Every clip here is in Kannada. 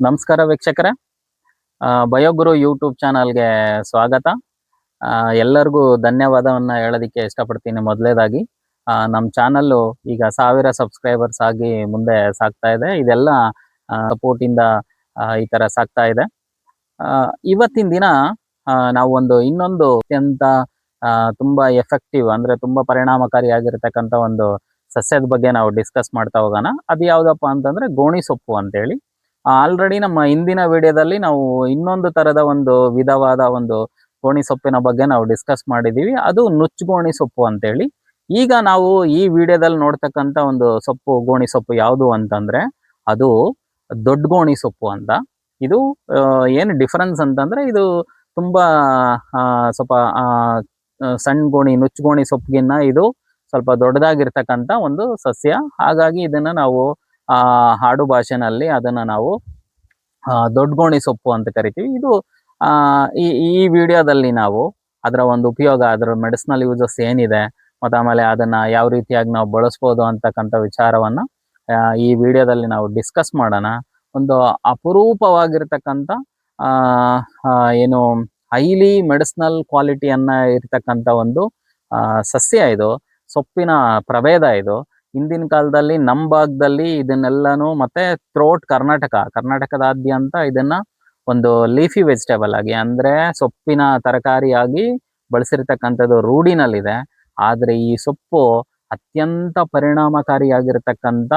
ನಮಸ್ಕಾರ ವೀಕ್ಷಕರೇ. ಬಯೋಗುರು ಯೂಟ್ಯೂಬ್ ಚಾನಲ್ಗೆ ಸ್ವಾಗತ. ಎಲ್ಲರಿಗೂ ಧನ್ಯವಾದವನ್ನ ಹೇಳೋದಕ್ಕೆ ಇಷ್ಟಪಡ್ತೀನಿ. ಮೊದಲೇದಾಗಿ ನಮ್ಮ ಚಾನಲ್ಲು ಈಗ 1000 ಸಬ್ಸ್ಕ್ರೈಬರ್ಸ್ ಆಗಿ ಮುಂದೆ ಸಾಗ್ತಾ ಇದೆ. ಇದೆಲ್ಲ ಸಪೋರ್ಟಿಂದ ಈ ಥರ ಸಾಗ್ತಾ ಇದೆ. ಇವತ್ತಿನ ದಿನ ನಾವು ಇನ್ನೊಂದು ಅತ್ಯಂತ ತುಂಬ ಎಫೆಕ್ಟಿವ್ ಅಂದರೆ ತುಂಬ ಪರಿಣಾಮಕಾರಿಯಾಗಿರ್ತಕ್ಕಂಥ ಒಂದು ಸಸ್ಯದ ಬಗ್ಗೆ ನಾವು ಡಿಸ್ಕಸ್ ಮಾಡ್ತಾ ಹೋಗೋಣ. ಅದು ಯಾವುದಪ್ಪ ಅಂತಂದರೆ ಗೋಣಿ ಸೊಪ್ಪು ಅಂತೇಳಿ. ಆಲ್ರೆಡಿ ನಮ್ಮ ಹಿಂದಿನ ವಿಡಿಯೋದಲ್ಲಿ ನಾವು ಇನ್ನೊಂದು ಥರದ ಒಂದು ವಿಧವಾದ ಒಂದು ಗೋಣಿ ಸೊಪ್ಪಿನ ಬಗ್ಗೆ ನಾವು ಡಿಸ್ಕಸ್ ಮಾಡಿದ್ದೀವಿ. ಅದು ನುಚ್ಚುಗೋಣಿ ಸೊಪ್ಪು ಅಂತೇಳಿ. ಈಗ ನಾವು ಈ ವಿಡಿಯೋದಲ್ಲಿ ನೋಡ್ತಕ್ಕಂಥ ಒಂದು ಸೊಪ್ಪು, ಗೋಣಿ ಸೊಪ್ಪು ಯಾವುದು ಅಂತಂದರೆ ಅದು ದೊಡ್ಡ ಗೋಣಿ ಸೊಪ್ಪು ಅಂತ. ಇದು ಏನು ಡಿಫರೆನ್ಸ್ ಅಂತಂದರೆ ಇದು ತುಂಬ ಸ್ವಲ್ಪ ಸಣ್ಣ ಗೋಣಿ, ನುಚ್ಚುಗೋಣಿ ಸೊಪ್ಪಿಗಿನ್ನ ಇದು ಸ್ವಲ್ಪ ದೊಡ್ಡದಾಗಿರ್ತಕ್ಕಂಥ ಒಂದು ಸಸ್ಯ. ಹಾಗಾಗಿ ಇದನ್ನು ನಾವು ಆಡು ಭಾಷೆನಲ್ಲಿ ಅದನ್ನು ನಾವು ದೊಡ್ಡ ಗೋಣಿ ಸೊಪ್ಪು ಅಂತ ಕರಿತೀವಿ. ಇದು ಈ ವಿಡಿಯೋದಲ್ಲಿ ನಾವು ಅದರ ಒಂದು ಉಪಯೋಗ, ಅದರ ಮೆಡಿಸಿನಲ್ ಯೂಸಸ್ ಏನಿದೆ, ಮತ್ತು ಆಮೇಲೆ ಅದನ್ನು ಯಾವ ರೀತಿಯಾಗಿ ನಾವು ಬಳಸ್ಬೋದು ಅಂತಕ್ಕಂಥ ವಿಚಾರವನ್ನು ಈ ವಿಡಿಯೋದಲ್ಲಿ ನಾವು ಡಿಸ್ಕಸ್ ಮಾಡೋಣ. ಒಂದು ಅಪರೂಪವಾಗಿರ್ತಕ್ಕಂಥ ಏನು ಹೈಲಿ ಮೆಡಿಸಿನಲ್ ಕ್ವಾಲಿಟಿಯನ್ನು ಇರ್ತಕ್ಕಂಥ ಒಂದು ಸಸ್ಯ ಇದು, ಸೊಪ್ಪಿನ ಪ್ರಭೇದ ಇದು. ಹಿಂದಿನ ಕಾಲದಲ್ಲಿ ನಮ್ಮ ಭಾಗದಲ್ಲಿ ಇದನ್ನೆಲ್ಲನೂ ಮತ್ತೆ ಥ್ರೋಟ್ ಕರ್ನಾಟಕದಾದ್ಯಂತ ಇದನ್ನ ಒಂದು ಲೀಫಿ ವೆಜಿಟೇಬಲ್ ಆಗಿ, ಅಂದರೆ ಸೊಪ್ಪಿನ ತರಕಾರಿಯಾಗಿ ಬಳಸಿರ್ತಕ್ಕಂಥದ್ದು ರೂಢಿನಲ್ಲಿದೆ. ಆದರೆ ಈ ಸೊಪ್ಪು ಅತ್ಯಂತ ಪರಿಣಾಮಕಾರಿಯಾಗಿರ್ತಕ್ಕಂಥ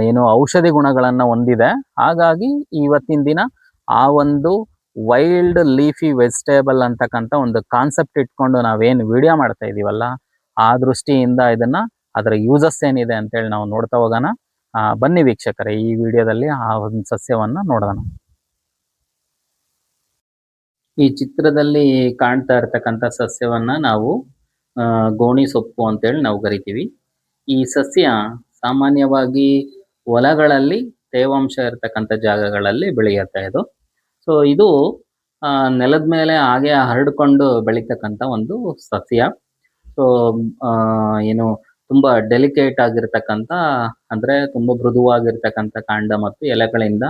ಏನು ಔಷಧಿ ಗುಣಗಳನ್ನು ಹೊಂದಿದೆ. ಹಾಗಾಗಿ ಇವತ್ತಿನ ದಿನ ಆ ಒಂದು ವೈಲ್ಡ್ ಲೀಫಿ ವೆಜಿಟೇಬಲ್ ಅಂತಕ್ಕಂಥ ಒಂದು ಕಾನ್ಸೆಪ್ಟ್ ಇಟ್ಕೊಂಡು ನಾವೇನು ವಿಡಿಯೋ ಮಾಡ್ತಾ ಇದೀವಲ್ಲ, ಆ ದೃಷ್ಟಿಯಿಂದ ಅದರ ಯೂಸಸ್ ಏನಿದೆ ಅಂತೇಳಿ ನಾವು ನೋಡ್ತಾ ಹೋಗೋಣ. ಬನ್ನಿ ವೀಕ್ಷಕರೇ, ಈ ವಿಡಿಯೋದಲ್ಲಿ ಆ ಒಂದು ಸಸ್ಯವನ್ನ ನೋಡೋಣ. ಈ ಚಿತ್ರದಲ್ಲಿ ಕಾಣ್ತಾ ಇರ್ತಕ್ಕಂಥ ಸಸ್ಯವನ್ನ ನಾವು ಗೋಣಿ ಸೊಪ್ಪು ಅಂತೇಳಿ ನಾವು ಕರಿತೀವಿ. ಈ ಸಸ್ಯ ಸಾಮಾನ್ಯವಾಗಿ ಹೊಲಗಳಲ್ಲಿ ತೇವಾಂಶ ಇರ್ತಕ್ಕಂಥ ಜಾಗಗಳಲ್ಲಿ ಬೆಳೆಯುತ್ತೆ ಇದು. ಸೊ ಇದು ನೆಲದ ಮೇಲೆ ಹಾಗೆ ಹರಡ್ಕೊಂಡು ಬೆಳೀತಕ್ಕಂಥ ಒಂದು ಸಸ್ಯ. ಸೊ ಏನು ತುಂಬ ಡೆಲಿಕೇಟ್ ಆಗಿರ್ತಕ್ಕಂಥ, ಅಂದರೆ ತುಂಬ ಮೃದುವಾಗಿರ್ತಕ್ಕಂಥ ಕಾಂಡ ಮತ್ತು ಎಲೆಗಳಿಂದ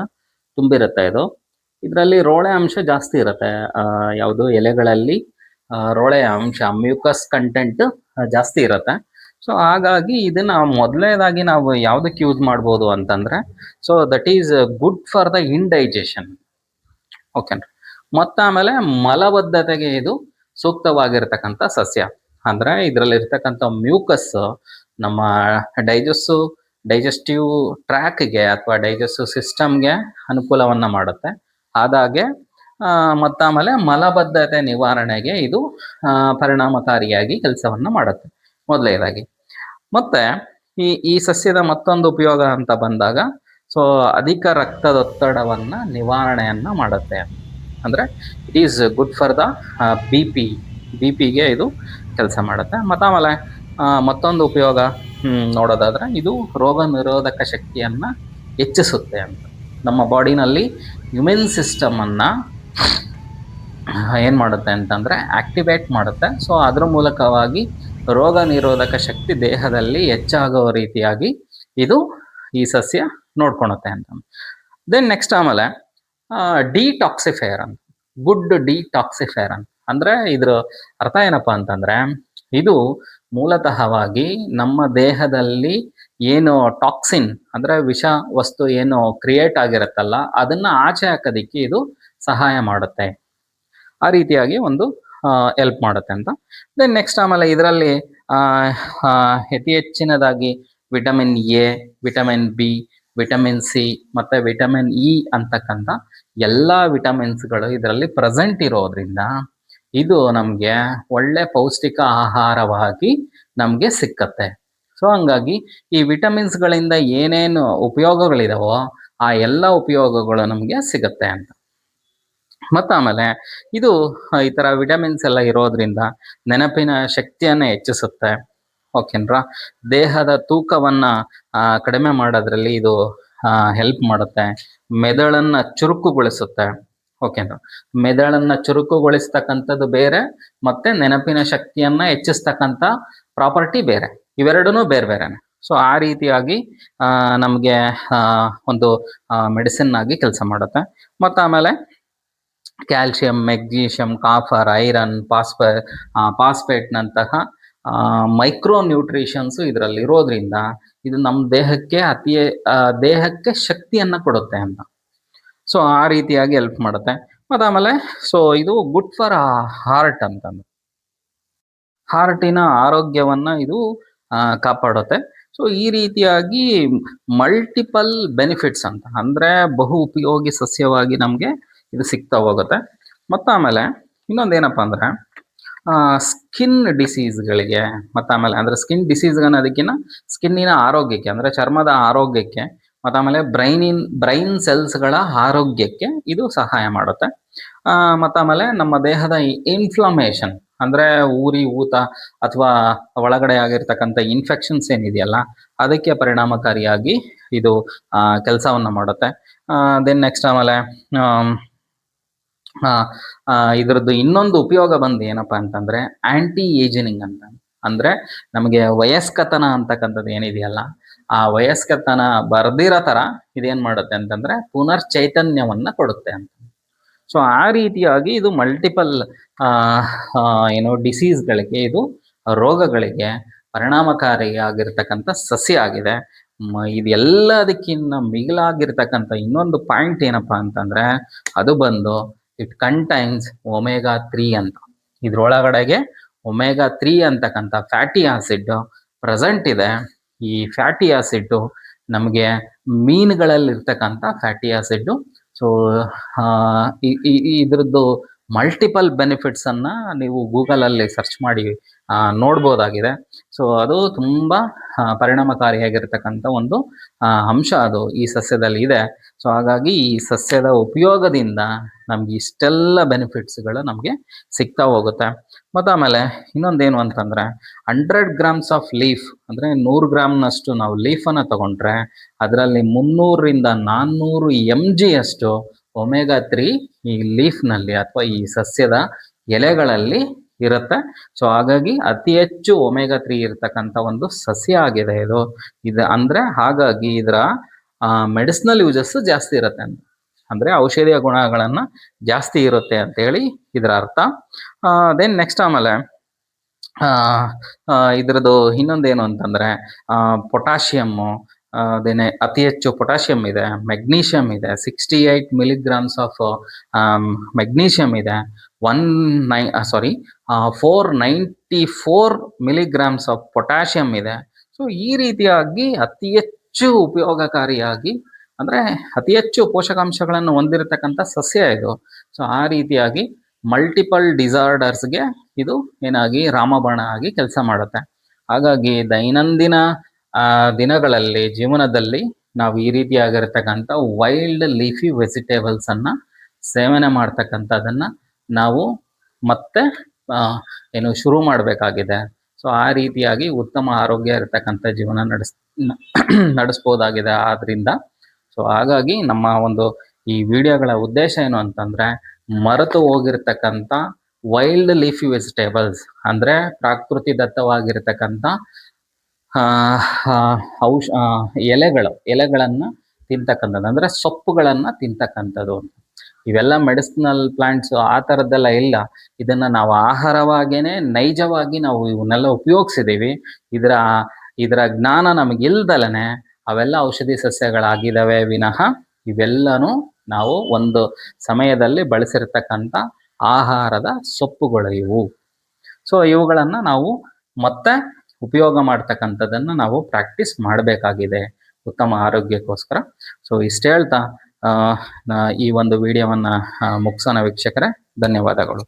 ತುಂಬಿರುತ್ತೆ ಇದು. ಇದರಲ್ಲಿ ರೋಳೆ ಅಂಶ ಜಾಸ್ತಿ ಇರುತ್ತೆ. ಯಾವುದು ಎಲೆಗಳಲ್ಲಿ ರೋಳೆ ಅಂಶ, ಮ್ಯೂಕಸ್ ಕಂಟೆಂಟ್ ಜಾಸ್ತಿ ಇರುತ್ತೆ. ಸೊ ಹಾಗಾಗಿ ಇದನ್ನ ಮೊದಲನೇದಾಗಿ ನಾವು ಯಾವುದಕ್ಕೆ ಯೂಸ್ ಮಾಡ್ಬೋದು ಅಂತಂದರೆ, so that is good for the indigestion. Okay. ಮತ್ತು ಆಮೇಲೆ ಮಲಬದ್ಧತೆಗೆ ಇದು ಸೂಕ್ತವಾಗಿರ್ತಕ್ಕಂಥ ಸಸ್ಯ. ಅಂದರೆ ಇದರಲ್ಲಿ ಇರ್ತಕ್ಕಂಥ ಮ್ಯೂಕಸ್ ನಮ್ಮ ಡೈಜೆಸ್ಟಿವ್ ಟ್ರ್ಯಾಕ್ಗೆ ಅಥವಾ ಡೈಜೆಸ್ಟಿವ್ ಸಿಸ್ಟಮ್ಗೆ ಅನುಕೂಲವನ್ನು ಮಾಡುತ್ತೆ. ಆದಾಗೆ ಮತ್ತು ಆಮೇಲೆ ಮಲಬದ್ಧತೆ ನಿವಾರಣೆಗೆ ಇದು ಪರಿಣಾಮಕಾರಿಯಾಗಿ ಕೆಲಸವನ್ನು ಮಾಡುತ್ತೆ ಮೊದಲನೇದಾಗಿ. ಮತ್ತು ಈ ಸಸ್ಯದ ಮತ್ತೊಂದು ಉಪಯೋಗ ಅಂತ ಬಂದಾಗ, ಸೊ ಅಧಿಕ ರಕ್ತದೊತ್ತಡವನ್ನು ನಿವಾರಣೆಯನ್ನು ಮಾಡುತ್ತೆ. ಅಂದರೆ it is good for the B ಪಿಗೆ ಇದು ಕೆಲಸ ಮಾಡುತ್ತೆ. ಮತ್ತು ಆಮೇಲೆ ಮತ್ತೊಂದು ಉಪಯೋಗ ನೋಡೋದಾದರೆ, ಇದು ರೋಗ ನಿರೋಧಕ ಶಕ್ತಿಯನ್ನು ಹೆಚ್ಚಿಸುತ್ತೆ ಅಂತ. ನಮ್ಮ ಬಾಡಿನಲ್ಲಿ ಇಮ್ಯೂನ್ ಸಿಸ್ಟಮನ್ನು ಏನು ಮಾಡುತ್ತೆ ಅಂತಂದರೆ ಆಕ್ಟಿವೇಟ್ ಮಾಡುತ್ತೆ. ಸೊ ಅದರ ಮೂಲಕವಾಗಿ ರೋಗ ನಿರೋಧಕ ಶಕ್ತಿ ದೇಹದಲ್ಲಿ ಹೆಚ್ಚಾಗೋ ರೀತಿಯಾಗಿ ಇದು ಈ ಸಸ್ಯ ನೋಡ್ಕೊಳುತ್ತೆ ಅಂತ. ದೆನ್ ನೆಕ್ಸ್ಟ್ ಆಮೇಲೆ ಡಿಟಾಕ್ಸಿಫೈಯರ್ ಅಂತ, ಗುಡ್ ಡಿಟಾಕ್ಸಿಫೈಯರ್ ಅಂತ. ಅಂದರೆ ಇದ್ರ ಅರ್ಥ ಏನಪ್ಪ ಅಂತಂದರೆ, ಇದು ಮೂಲತಃವಾಗಿ ನಮ್ಮ ದೇಹದಲ್ಲಿ ಏನು ಟಾಕ್ಸಿನ್ ಅಂದರೆ ವಿಷ ವಸ್ತು ಏನು ಕ್ರಿಯೇಟ್ ಆಗಿರುತ್ತಲ್ಲ, ಅದನ್ನು ಆಚೆ ಹಾಕೋದಿಕ್ಕೆ ಇದು ಸಹಾಯ ಮಾಡುತ್ತೆ. ಆ ರೀತಿಯಾಗಿ ಒಂದು ಹೆಲ್ಪ್ ಮಾಡುತ್ತೆ ಅಂತ. ದೆನ್ ನೆಕ್ಸ್ಟ್ ಆಮೇಲೆ ಇದರಲ್ಲಿ ಅತಿ ಹೆಚ್ಚಿನದಾಗಿ vitamin A, vitamin B, vitamin C ಮತ್ತು ವಿಟಮಿನ್ ಇ ಅಂತಕ್ಕಂಥ ಎಲ್ಲ ವಿಟಮಿನ್ಸ್ಗಳು ಇದರಲ್ಲಿ ಪ್ರೆಸೆಂಟ್ ಇರೋದ್ರಿಂದ ಇದು ನಮಗೆ ಒಳ್ಳೆ ಪೌಷ್ಟಿಕ ಆಹಾರವಾಗಿ ನಮಗೆ ಸಿಕ್ಕತ್ತೆ. ಸೊ ಹಂಗಾಗಿ ಈ ವಿಟಮಿನ್ಸ್ಗಳಿಂದ ಏನೇನು ಉಪಯೋಗಗಳಿದಾವೋ ಆ ಎಲ್ಲ ಉಪಯೋಗಗಳು ನಮಗೆ ಸಿಗುತ್ತೆ ಅಂತ. ಮತ್ತು ಆಮೇಲೆ ಇದು ಈ ಥರ ವಿಟಮಿನ್ಸ್ ಎಲ್ಲ ಇರೋದ್ರಿಂದ ನೆನಪಿನ ಶಕ್ತಿಯನ್ನು ಹೆಚ್ಚಿಸುತ್ತೆ. ಓಕೆನ್ರಾ. ದೇಹದ ತೂಕವನ್ನು ಕಡಿಮೆ ಮಾಡೋದ್ರಲ್ಲಿ ಇದು ಹೆಲ್ಪ್ ಮಾಡುತ್ತೆ. ಮೆದುಳನ್ನು ಚುರುಕುಗೊಳಿಸುತ್ತೆ. ಓಕೆನಾ. ಮೆದುಳನ್ನು ಚುರುಕುಗೊಳಿಸ್ತಕ್ಕಂಥದ್ದು ಬೇರೆ, ಮತ್ತು ನೆನಪಿನ ಶಕ್ತಿಯನ್ನು ಹೆಚ್ಚಿಸ್ತಕ್ಕಂಥ ಪ್ರಾಪರ್ಟಿ ಬೇರೆ. ಇವೆರಡೂ ಬೇರೆ ಬೇರೆನೆ. ಸೊ ಆ ರೀತಿಯಾಗಿ ನಮಗೆ ಒಂದು ಮೆಡಿಸಿನ್ ಆಗಿ ಕೆಲಸ ಮಾಡುತ್ತೆ. ಮತ್ತು ಆಮೇಲೆ ಕ್ಯಾಲ್ಶಿಯಂ, ಮೆಗ್ನೀಷಿಯಂ, ಕಾಫರ್, ಐರನ್, ಫಾಸ್ಫೇಟ್ನಂತಹ ಮೈಕ್ರೋ ನ್ಯೂಟ್ರಿಷನ್ಸ್ ಇದರಲ್ಲಿ ಇರೋದ್ರಿಂದ ಇದು ನಮ್ಮ ದೇಹಕ್ಕೆ ಶಕ್ತಿಯನ್ನು ಕೊಡುತ್ತೆ ಅಂತ. ಸೊ ಆ ರೀತಿಯಾಗಿ ಹೆಲ್ಪ್ ಮಾಡುತ್ತೆ. ಮತ್ತು ಆಮೇಲೆ ಸೊ ಇದು ಗುಡ್ ಫಾರ್ ಹಾರ್ಟ್ ಅಂತಂದು, ಹಾರ್ಟಿನ ಆರೋಗ್ಯವನ್ನು ಇದು ಕಾಪಾಡುತ್ತೆ. ಸೊ ಈ ರೀತಿಯಾಗಿ ಮಲ್ಟಿಪಲ್ ಬೆನಿಫಿಟ್ಸ್ ಅಂತ, ಅಂದರೆ ಬಹು ಉಪಯೋಗಿ ಸಸ್ಯವಾಗಿ ನಮಗೆ ಇದು ಸಿಗ್ತಾ ಹೋಗುತ್ತೆ. ಮತ್ತು ಆಮೇಲೆ ಇನ್ನೊಂದೇನಪ್ಪ ಅಂದರೆ ಸ್ಕಿನ್ ಡಿಸೀಸ್ಗಳಿಗೆ, ಮತ್ತು ಆಮೇಲೆ ಅಂದರೆ ಸ್ಕಿನ್ ಡಿಸೀಸ್ ಅನ್ನೋದಕ್ಕಿಂತ ಸ್ಕಿನ್ನಿನ ಆರೋಗ್ಯಕ್ಕೆ, ಅಂದರೆ ಚರ್ಮದ ಆರೋಗ್ಯಕ್ಕೆ, ಮತ್ತು ಆಮೇಲೆ ಬ್ರೈನ್ ಸೆಲ್ಸ್ಗಳ ಆರೋಗ್ಯಕ್ಕೆ ಇದು ಸಹಾಯ ಮಾಡುತ್ತೆ. ಮತ್ತು ಆಮೇಲೆ ನಮ್ಮ ದೇಹದ ಇನ್ಫ್ಲಮೇಷನ್, ಅಂದರೆ ಊತ ಅಥವಾ ಒಳಗಡೆ ಆಗಿರ್ತಕ್ಕಂಥ ಇನ್ಫೆಕ್ಷನ್ಸ್ ಏನಿದೆಯಲ್ಲ ಅದಕ್ಕೆ ಪರಿಣಾಮಕಾರಿಯಾಗಿ ಇದು ಕೆಲಸವನ್ನು ಮಾಡುತ್ತೆ. ದೆನ್ ನೆಕ್ಸ್ಟ್ ಆಮೇಲೆ ಇದರದ್ದು ಇನ್ನೊಂದು ಉಪಯೋಗ ಬಂದು ಏನಪ್ಪ ಅಂತಂದರೆ ಆ್ಯಂಟಿ ಏಜಿನಿಂಗ್ ಅಂತ. ಅಂದರೆ ನಮಗೆ ವಯಸ್ಕತನ ಅಂತಕ್ಕಂಥದ್ದು ಏನಿದೆಯಲ್ಲ ಆ ವಯಸ್ಕತನ ಬರ್ದಿರೋ ಥರ ಇದೇನು ಮಾಡುತ್ತೆ ಅಂತಂದರೆ ಪುನರ್ಚೈತನ್ಯವನ್ನು ಕೊಡುತ್ತೆ ಅಂತ. ಸೊ ಆ ರೀತಿಯಾಗಿ ಇದು ಮಲ್ಟಿಪಲ್ ಡಿಸೀಸ್ಗಳಿಗೆ, ಇದು ರೋಗಗಳಿಗೆ ಪರಿಣಾಮಕಾರಿಯಾಗಿರ್ತಕ್ಕಂಥ ಸಸ್ಯ ಆಗಿದೆ. ಇದೆಲ್ಲದಕ್ಕಿಂತ ಮಿಗಿಲಾಗಿರ್ತಕ್ಕಂಥ ಇನ್ನೊಂದು ಪಾಯಿಂಟ್ ಏನಪ್ಪ ಅಂತಂದರೆ ಅದು ಬಂದು ಇಟ್ ಕಂಟೈನ್ಸ್ ಒಮೆಗಾ 3 ಅಂತ. ಇದ್ರೊಳಗಡೆಗೆ ಒಮೆಗಾ 3 ಅಂತಕ್ಕಂಥ ಫ್ಯಾಟಿ ಆಸಿಡ್ ಪ್ರೆಸೆಂಟ್ ಇದೆ. ಈ ಫ್ಯಾಟಿ ಆಸಿಡ್ಡು ನಮಗೆ ಮೀನುಗಳಲ್ಲಿರ್ತಕ್ಕಂಥ ಫ್ಯಾಟಿ ಆಸಿಡ್ಡು. ಸೊ ಇದ್ರದ್ದು ಮಲ್ಟಿಪಲ್ ಬೆನಿಫಿಟ್ಸನ್ನು ನೀವು ಗೂಗಲಲ್ಲಿ ಸರ್ಚ್ ಮಾಡಿ ನೋಡ್ಬೋದಾಗಿದೆ. ಸೊ ಅದು ತುಂಬ ಪರಿಣಾಮಕಾರಿಯಾಗಿರ್ತಕ್ಕಂಥ ಒಂದು ಅಂಶ ಅದು ಈ ಸಸ್ಯದಲ್ಲಿ ಇದೆ. ಸೊ ಹಾಗಾಗಿ ಈ ಸಸ್ಯದ ಉಪಯೋಗದಿಂದ ನಮ್ಗೆ ಇಷ್ಟೆಲ್ಲ ಬೆನಿಫಿಟ್ಸ್ಗಳು ನಮಗೆ ಸಿಗ್ತಾ ಹೋಗುತ್ತೆ. ಮತ್ತು ಆಮೇಲೆ ಇನ್ನೊಂದೇನು ಅಂತಂದರೆ 100 grams ಆಫ್ ಲೀಫ್, ಅಂದರೆ 100 ಗ್ರಾಮ್ನಷ್ಟು ನಾವು ಲೀಫನ್ನು ತಗೊಂಡ್ರೆ ಅದರಲ್ಲಿ 300ರಿಂದ 400 mg ಅಷ್ಟು ಒಮೆಗಾ 3 ಈ ಲೀಫ್ನಲ್ಲಿ ಅಥವಾ ಈ ಸಸ್ಯದ ಎಲೆಗಳಲ್ಲಿ ಇರುತ್ತೆ. ಸೊ ಹಾಗಾಗಿ ಅತಿ ಹೆಚ್ಚು ಒಮೆಗಾ 3 ಇರತಕ್ಕಂಥ ಒಂದು ಸಸ್ಯ ಆಗಿದೆ ಇದು. ಅಂದರೆ ಹಾಗಾಗಿ ಇದರ ಮೆಡಿಸಿನಲ್ ಯೂಸಸ್ ಜಾಸ್ತಿ ಇರುತ್ತೆ ಅಂತ, ಅಂದರೆ ಔಷಧೀಯ ಗುಣಗಳನ್ನು ಜಾಸ್ತಿ ಇರುತ್ತೆ ಅಂತೇಳಿ ಇದರ ಅರ್ಥ. ದೆನ್ ನೆಕ್ಸ್ಟ್ ಆಮೇಲೆ ಇದರದ್ದು ಇನ್ನೊಂದೇನು ಅಂತಂದರೆ ಪೊಟ್ಯಾಷಿಯಮ್ಮು, ಅದೇನೆ ಅತಿ ಹೆಚ್ಚು ಪೊಟ್ಯಾಷಿಯಮ್ ಇದೆ, ಮೆಗ್ನೀಷಿಯಮ್ ಇದೆ, 68 mg ಆಫ್ ಮೆಗ್ನೀಷಿಯಮ್ ಇದೆ, 494 mg ಆಫ್ ಪೊಟ್ಯಾಷಿಯಮ್ ಇದೆ. ಸೊ ಈ ರೀತಿಯಾಗಿ ಅತಿ ಹೆಚ್ಚು ಉಪಯೋಗಕಾರಿಯಾಗಿ, ಅಂದರೆ ಅತಿ ಹೆಚ್ಚು ಪೋಷಕಾಂಶಗಳನ್ನು ಹೊಂದಿರತಕ್ಕಂಥ ಸಸ್ಯ ಇದು. ಸೊ ಆ ರೀತಿಯಾಗಿ ಮಲ್ಟಿಪಲ್ ಡಿಸಾರ್ಡರ್ಸ್ಗೆ ಇದು ಏನಾಗಿ ರಾಮಬಾಣ ಆಗಿ ಕೆಲಸ ಮಾಡುತ್ತೆ. ಹಾಗಾಗಿ ದೈನಂದಿನ ದಿನಗಳಲ್ಲಿ, ಜೀವನದಲ್ಲಿ ನಾವು ಈ ರೀತಿಯಾಗಿರ್ತಕ್ಕಂಥ ವೈಲ್ಡ್ ಲೀಫಿ ವೆಜಿಟೇಬಲ್ಸನ್ನು ಸೇವನೆ ಮಾಡ್ತಕ್ಕಂಥದ್ದನ್ನು ನಾವು ಮತ್ತೆ ಶುರು ಮಾಡಬೇಕಾಗಿದೆ. ಸೊ ಆ ರೀತಿಯಾಗಿ ಉತ್ತಮ ಆರೋಗ್ಯ ಇರತಕ್ಕಂಥ ಜೀವನ ನಡೆಸ್ಬೋದಾಗಿದೆ ಆದ್ದರಿಂದ. ಸೊ ಹಾಗಾಗಿ ನಮ್ಮ ಒಂದು ಈ ವಿಡಿಯೋಗಳ ಉದ್ದೇಶ ಏನು ಅಂತಂದರೆ, ಮರೆತು ಹೋಗಿರ್ತಕ್ಕಂಥ ವೈಲ್ಡ್ ಲೀಫಿ ವೆಜಿಟೇಬಲ್ಸ್, ಅಂದರೆ ಪ್ರಾಕೃತಿದತ್ತವಾಗಿರ್ತಕ್ಕಂಥ ಎಲೆಗಳನ್ನು ತಿಂತಕ್ಕಂಥದ್ದು, ಅಂದರೆ ಸೊಪ್ಪುಗಳನ್ನು ತಿಂತಕ್ಕಂಥದ್ದು. ಇವೆಲ್ಲ ಮೆಡಿಸಿನಲ್ ಪ್ಲಾಂಟ್ಸ್ ಆ ಥರದ್ದೆಲ್ಲ ಇಲ್ಲ. ಇದನ್ನು ನಾವು ಆಹಾರವಾಗೇನೆ ನೈಜವಾಗಿ ನಾವು ಇವನ್ನೆಲ್ಲ ಉಪಯೋಗಿಸಿದ್ದೀವಿ. ಇದರ ಜ್ಞಾನ ನಮಗಿಲ್ದಲೇ ಅವೆಲ್ಲ ಔಷಧಿ ಸಸ್ಯಗಳಾಗಿದ್ದಾವೆ ವಿನಃ ಇವೆಲ್ಲನೂ ನಾವು ಒಂದು ಸಮಯದಲ್ಲಿ ಬಳಸಿರ್ತಕ್ಕಂಥ ಆಹಾರದ ಸೊಪ್ಪುಗಳು ಇವು. ಸೊ ಇವುಗಳನ್ನು ನಾವು ಮತ್ತೆ ಉಪಯೋಗ ಮಾಡ್ತಕ್ಕಂಥದ್ದನ್ನು ನಾವು ಪ್ರಾಕ್ಟೀಸ್ ಮಾಡಬೇಕಾಗಿದೆ ಉತ್ತಮ ಆರೋಗ್ಯಕ್ಕೋಸ್ಕರ. ಸೊ ಇಷ್ಟು ಹೇಳ್ತಾ ಈ ಒಂದು ವಿಡಿಯೋವನ್ನು ಮುಗಿಸೋಣ ವೀಕ್ಷಕರೇ. ಧನ್ಯವಾದಗಳು.